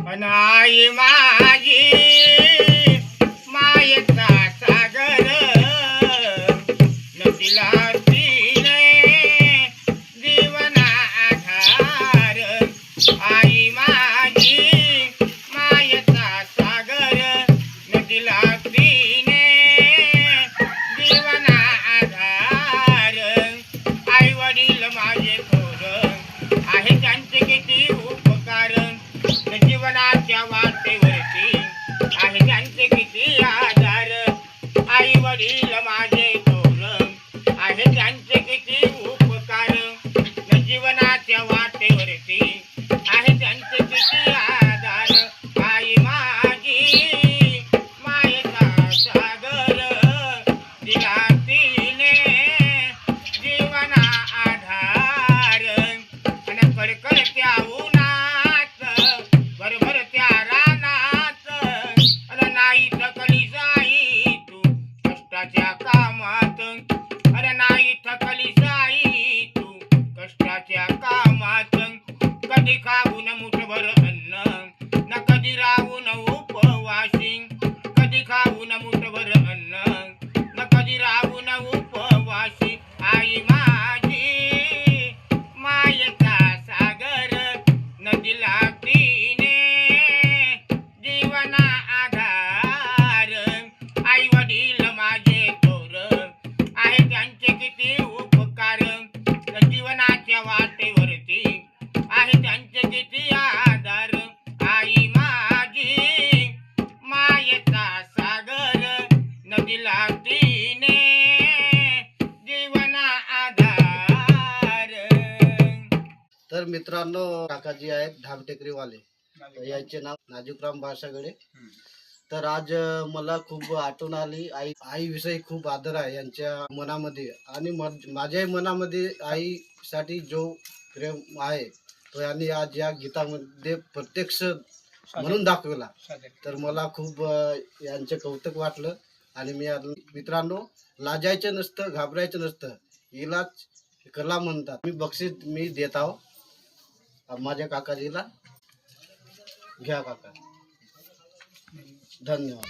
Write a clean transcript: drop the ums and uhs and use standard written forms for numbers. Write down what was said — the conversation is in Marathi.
आई माझी मायेचा सागर नदीला तिने जीवना आधार आई माझी मायेचा सागर नदीला तिने जीवना आधार आई वडील माझे थोर आहे त्यांचे किती उपकार जीवनाच्या वाटेवरती आहे त्यांचे किती आधार आई वडील माझे थोर आहे त्यांचे किती उपकार जीवनाच्या वाटेवरती आहे त्यांचे किती आधार आई माझी मायेचा सागर दिला तिने जीवना आधार आणि कडकडत्या उन्हात भरभर त्या रानात अरे नाही थकली साई तू कष्टाच्या कामात अरे नाही थकली साई तू कष्टाच्या कामात कधी खाऊन मुठभर अन्न न कधी राहून उपवासी कधी खाऊन मुठभर अन्न न कधी राहून उपवासी आई माझी मायेचा सागर नदीला तिने जीवना आधार आई वडील माझे थोर आहे त्यांचे किती उपकार जीवनाच्या वाटेवरती आहे त्यांचे किती आधार आई माझी मायेचा सागर नदीला तिने जीवना आधार. तर मित्रांनो, काकाजी आहेत धामटेकरीवाले, याचे नाव नाजूकराम भाषागडे. तर आज मला खूप आठवण आली. आईविषयी खूप आदर आहे यांच्या मनामध्ये आणि माझ्याही मनामध्ये आईसाठी जो प्रेम आहे तो यांनी आज या गीतामध्ये प्रत्यक्ष म्हणून दाखवला. तर मला खूप यांचे कौतुक वाटलं. आणि मित्रांनो, लाजायचं नसतं, घाबरायचं नसतं, इलाज कला म्हणतात. मी बक्षीस मी देत आहो माझ्या काकाजीला. घ्या काका, धन्यवाद.